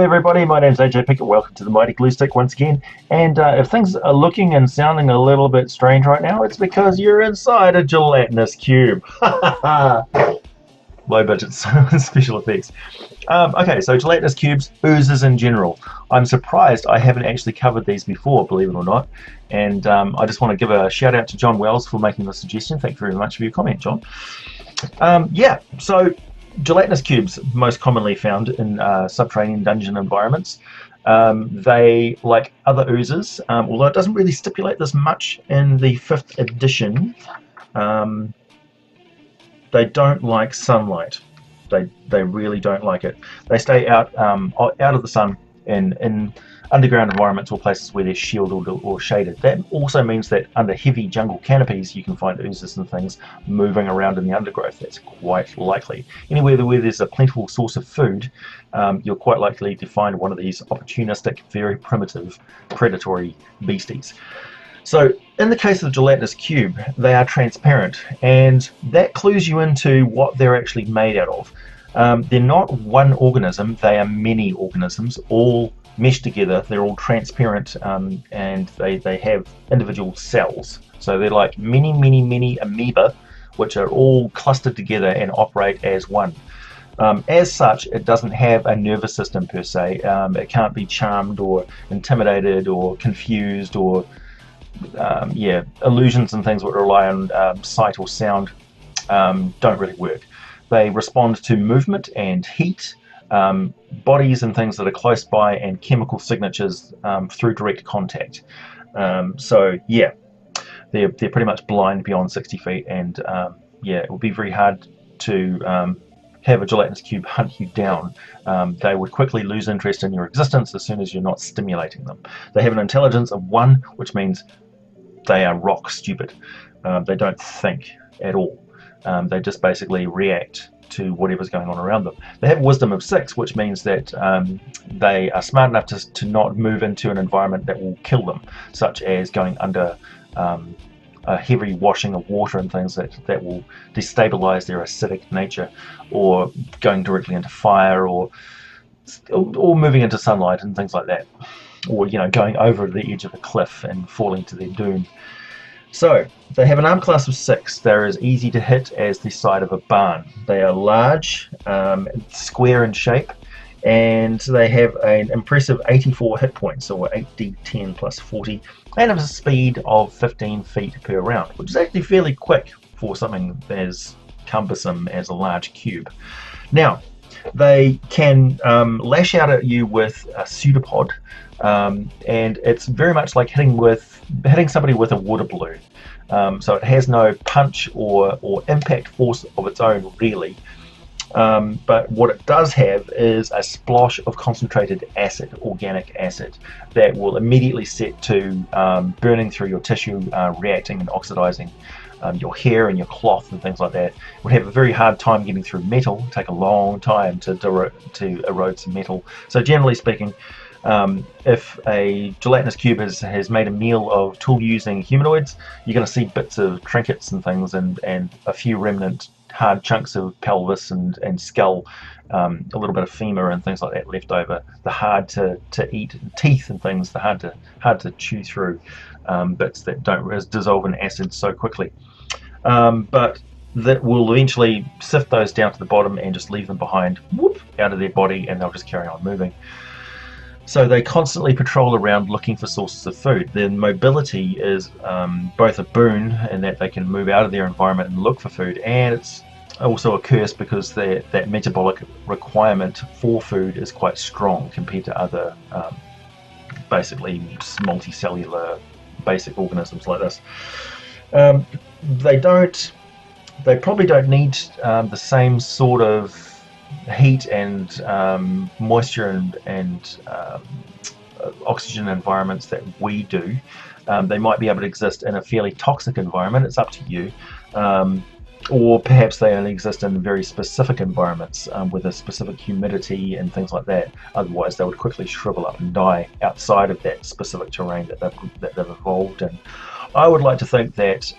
everybody, my name's AJ Pickett. Welcome to the Mighty Glue Stick once again. And if things are looking and sounding a little bit strange right now, it's because you're inside a gelatinous cube. Low budget special effects. Okay, so gelatinous cubes, oozes in general. I'm surprised I haven't actually covered these before, believe it or not. And I just want to give a shout out to John Wells for making the suggestion. Thank you very much for your comment, John. So gelatinous cubes, most commonly found in subterranean dungeon environments. They, like other oozes, although it doesn't really stipulate this much in the 5th edition, they don't like sunlight. They really don't like it. They stay out of the sun in underground environments or places where they're shielded or shaded. That also means that under heavy jungle canopies you can find oozes and things moving around in the undergrowth. That's quite likely. Anywhere where there's a plentiful source of food, you're quite likely to find one of these opportunistic, very primitive, predatory beasties. So in the case of the gelatinous cube, they are transparent, and that clues you into what they're actually made out of. They're not one organism, they are many organisms, all meshed together. They're all transparent, and they have individual cells. So they're like many amoeba, which are all clustered together and operate as one. As such, it doesn't have a nervous system per se. It can't be charmed or intimidated or confused or illusions and things that rely on sight or sound don't really work. They respond to movement and heat, bodies and things that are close by, and chemical signatures through direct contact. They're pretty much blind beyond 60 feet, and it would be very hard to have a gelatinous cube hunt you down. They would quickly lose interest in your existence as soon as you're not stimulating them. They have an intelligence of 1, which means they are rock stupid. They don't think at all. They just basically react to whatever's going on around them. They have a wisdom of 6, which means that they are smart enough to not move into an environment that will kill them, such as going under a heavy washing of water and things that will destabilize their acidic nature, or going directly into fire, or moving into sunlight and things like that, or going over the edge of a cliff and falling to their doom. So they have an arm class of 6. They're as easy to hit as the side of a barn. They are large, square in shape, and they have an impressive 84 hit points, or 8d10 plus 40, and a speed of 15 feet per round, which is actually fairly quick for something as cumbersome as a large cube. Now, they can lash out at you with a pseudopod, and it's very much like hitting somebody with a water balloon. So it has no punch or impact force of its own, really. But what it does have is a splosh of concentrated acid, organic acid, that will immediately set to burning through your tissue, reacting and oxidizing your hair and your cloth and things like that. It would have a very hard time getting through metal, take a long time to erode some metal. So generally speaking, if a gelatinous cube has made a meal of tool-using humanoids, you're going to see bits of trinkets and things, and a few remnant hard chunks of pelvis and skull, a little bit of femur and things like that left over. The hard to eat teeth and things, the hard to chew through bits that don't dissolve in acid so quickly. But that will eventually sift those down to the bottom and just leave them behind, out of their body, and they'll just carry on moving. So they constantly patrol around looking for sources of food. Their mobility is both a boon in that they can move out of their environment and look for food, and it's also a curse because that metabolic requirement for food is quite strong compared to other basically multicellular basic organisms like this. They probably don't need the same sort of heat and moisture and oxygen environments that we do. They might be able to exist in a fairly toxic environment. It's up to you. Or perhaps they only exist in very specific environments with a specific humidity and things like that. Otherwise they would quickly shrivel up and die outside of that specific terrain that they've evolved in. I would like to think that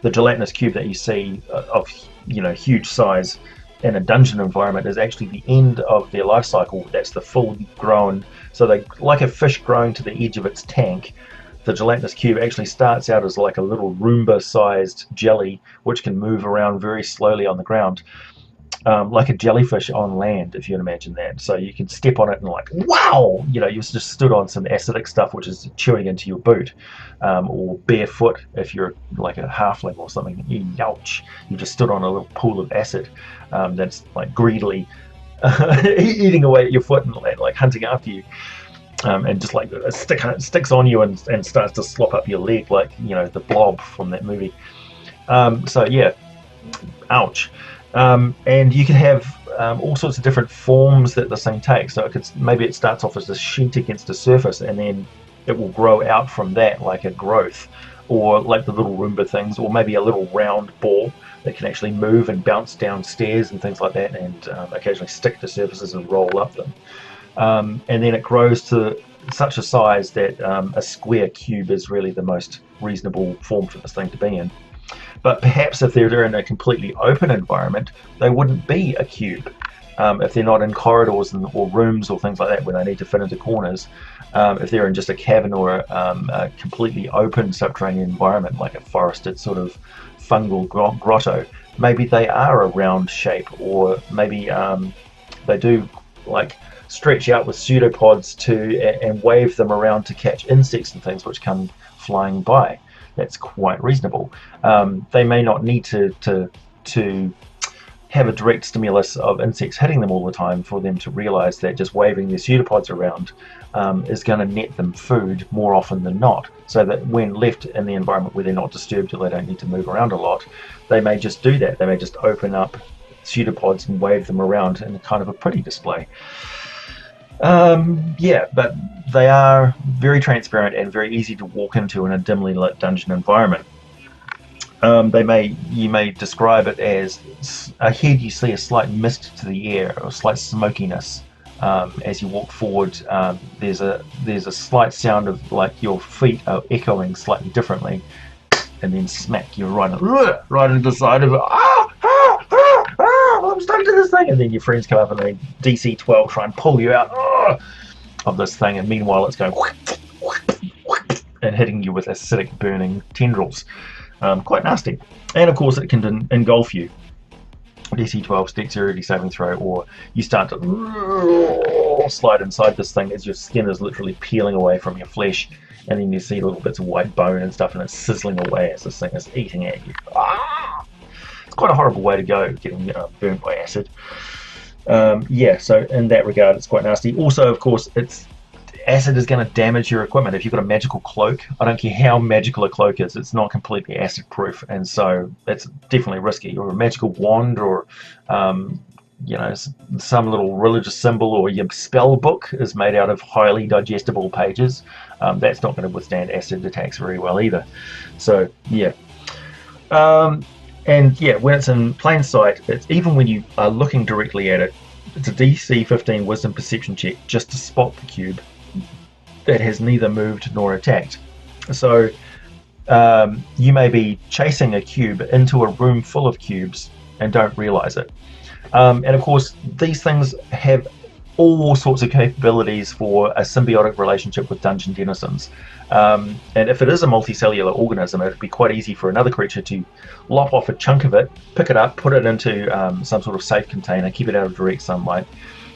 the gelatinous cube that you see of huge size in a dungeon environment is actually the end of their life cycle. That's the full grown. So they, like a fish growing to the edge of its tank, the gelatinous cube actually starts out as like a little Roomba-sized jelly, which can move around very slowly on the ground, like a jellyfish on land, if you can imagine that. So you can step on it and like, wow, you've just stood on some acidic stuff which is chewing into your boot, or barefoot if you're like a halfling or something. Youch! You just stood on a little pool of acid that's like greedily eating away at your foot and like hunting after you. And just like a sticks on you and starts to slop up your leg like the blob from that movie. So yeah, ouch. And you can have all sorts of different forms that this thing takes. So maybe it starts off as a sheet against a surface, and then it will grow out from that like a growth, or like the little Roomba things, or maybe a little round ball that can actually move and bounce down stairs and things like that, and occasionally stick to surfaces and roll up them. And then it grows to such a size that a square cube is really the most reasonable form for this thing to be in. But perhaps if they're in a completely open environment, they wouldn't be a cube. If they're not in corridors or rooms or things like that where they need to fit into corners, if they're in just a cavern or a completely open subterranean environment like a forested sort of fungal grotto, maybe they are a round shape, or maybe they do like stretch out with pseudopods and wave them around to catch insects and things which come flying by. That's quite reasonable. They may not need to have a direct stimulus of insects hitting them all the time for them to realize that just waving their pseudopods around is going to net them food more often than not. So that when left in the environment where they're not disturbed or they don't need to move around a lot, they may just do that. They may just open up pseudopods and wave them around in kind of a pretty display. Yeah, but they are very transparent and very easy to walk into in a dimly lit dungeon environment. You may describe it as ahead you see a slight mist to the air, or a slight smokiness. As you walk forward, there's a slight sound of like your feet are echoing slightly differently, and then smack, you're right into the side of it. I'm stuck to this thing, and then your friends come up and they DC 12 try and pull you out of this thing, and meanwhile it's going and hitting you with acidic burning tendrils. Quite nasty. And of course it can engulf you. DC 12 dexterity saving throw, or you start to slide inside this thing as your skin is literally peeling away from your flesh, and then you see little bits of white bone and stuff, and it's sizzling away as this thing is eating at you. It's quite a horrible way to go, getting burnt by acid. Yeah, so in that regard it's quite nasty. Also, of course, acid is going to damage your equipment. If you've got a magical cloak, I don't care how magical a cloak is, it's not completely acid proof, and so it's definitely risky. Or a magical wand, or some little religious symbol, or your spell book is made out of highly digestible pages. That's not going to withstand acid attacks very well either. So yeah. And yeah, when it's in plain sight, it's even when you are looking directly at it, it's a DC 15 wisdom perception check just to spot the cube that has neither moved nor attacked. So you may be chasing a cube into a room full of cubes and don't realize it. And of course, these things have all sorts of capabilities for a symbiotic relationship with dungeon denizens. And if it is a multicellular organism, it would be quite easy for another creature to lop off a chunk of it, pick it up, put it into some sort of safe container, keep it out of direct sunlight,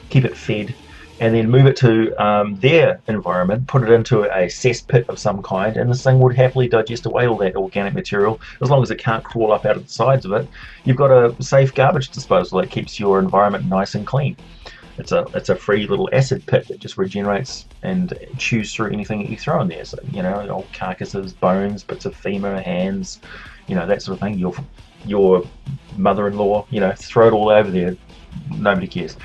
keep it fed, and then move it to their environment, put it into a cesspit of some kind, and this thing would happily digest away all that organic material as long as it can't crawl up out of the sides of it. You've got a safe garbage disposal that keeps your environment nice and clean. It's a free little acid pit that just regenerates and chews through anything that you throw in there. So, old carcasses, bones, bits of femur, hands, that sort of thing. Your mother-in-law, throw it all over there. Nobody cares.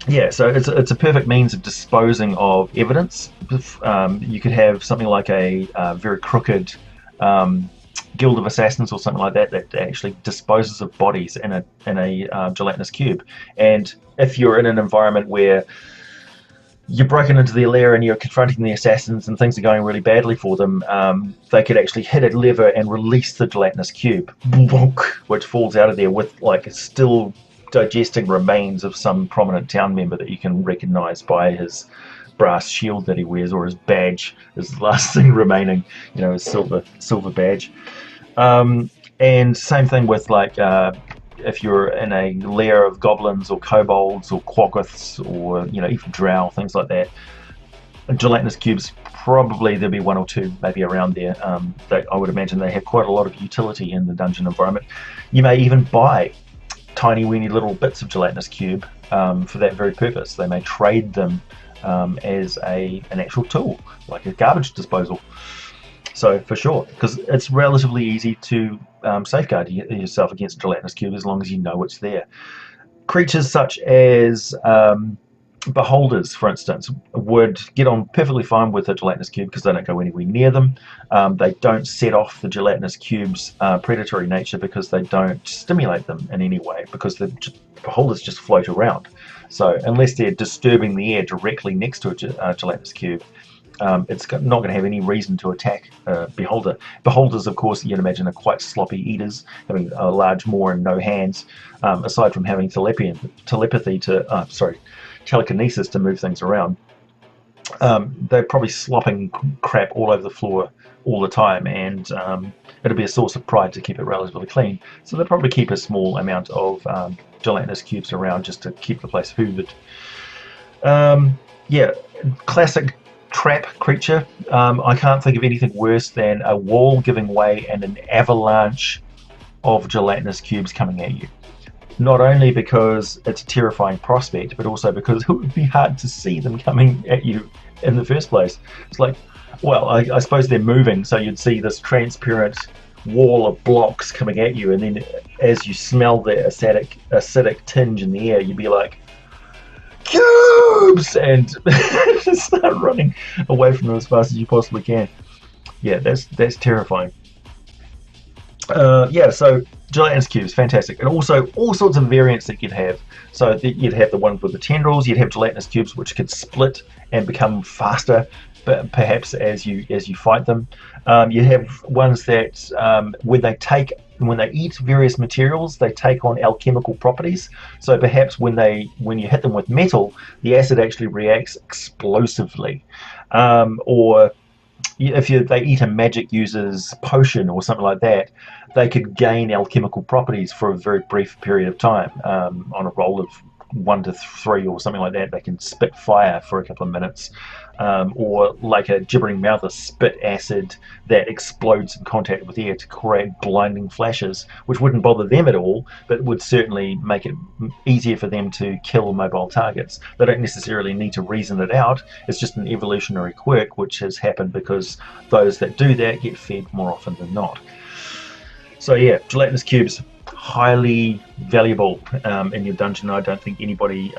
Yeah, so it's a perfect means of disposing of evidence. You could have something like a very crooked guild of assassins or something like that actually disposes of bodies in a gelatinous cube. And if you're in an environment where you're broken into their lair and you're confronting the assassins and things are going really badly for them, they could actually hit a lever and release the gelatinous cube, which falls out of there with like still digesting remains of some prominent town member that you can recognize by his brass shield that he wears, or his badge is the last thing remaining, his silver badge. And same thing with like if you're in a lair of goblins or kobolds or quaggoths or even drow, things like that, gelatinous cubes, probably there'll be one or two maybe around there. That I would imagine they have quite a lot of utility in the dungeon environment. You may even buy tiny weeny little bits of gelatinous cube for that very purpose. They may trade them as an actual tool, like a garbage disposal. So for sure, because it's relatively easy to safeguard yourself against gelatinous cube as long as you know it's there. Creatures such as beholders, for instance, would get on perfectly fine with a gelatinous cube because they don't go anywhere near them. They don't set off the gelatinous cube's predatory nature because they don't stimulate them in any way, because the beholders just float around. So unless they're disturbing the air directly next to a gelatinous cube, it's not going to have any reason to attack a beholder. Beholders, of course, you'd imagine, are quite sloppy eaters, having a large maw and no hands, aside from having telekinesis to move things around. They're probably slopping crap all over the floor all the time, and it'll be a source of pride to keep it relatively clean. So they'll probably keep a small amount of gelatinous cubes around just to keep the place hoovered. Classic trap creature. I can't think of anything worse than a wall giving way and an avalanche of gelatinous cubes coming at you. Not only because it's a terrifying prospect, but also because it would be hard to see them coming at you in the first place. It's like, well, I suppose they're moving, so you'd see this transparent wall of blocks coming at you, and then as you smell the acidic tinge in the air, you'd be like, cubes, and just start running away from them as fast as you possibly can. Yeah, that's terrifying. So gelatinous cubes, fantastic. And also all sorts of variants that you'd have. So you'd have the ones with the tendrils, you'd have gelatinous cubes which could split and become faster, but perhaps as you fight them. You have ones that when they eat various materials, they take on alchemical properties. So perhaps when you hit them with metal, the acid actually reacts explosively. Or if they eat a magic user's potion or something like that, they could gain alchemical properties for a very brief period of time. On a roll of 1 to 3 or something like that, they can spit fire for a couple of minutes. Or like a gibbering mouther, spit acid that explodes in contact with air to create blinding flashes, which wouldn't bother them at all, but would certainly make it easier for them to kill mobile targets. They don't necessarily need to reason it out. It's just an evolutionary quirk which has happened because those that do that get fed more often than not. So yeah, gelatinous cubes, highly valuable in your dungeon. I don't think anybody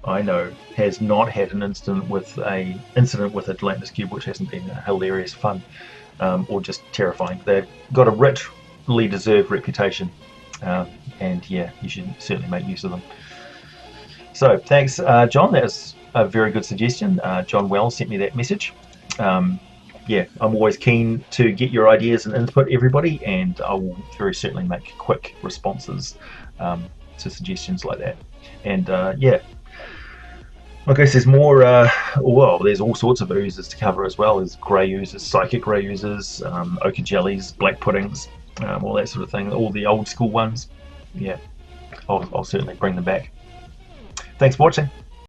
I know has not had an incident with a gelatinous cube which hasn't been hilarious fun or just terrifying. They've got a richly deserved reputation, and yeah, you should certainly make use of them. So thanks, John. That's a very good suggestion. John Wells sent me that message. Yeah, I'm always keen to get your ideas and input, everybody, and I will very certainly make quick responses to suggestions like that. And yeah, I guess there's more, there's all sorts of oozes to cover as well. There's grey oozes, psychic grey oozes, ochre jellies, black puddings, all that sort of thing, all the old school ones. Yeah, I'll certainly bring them back. Thanks for watching.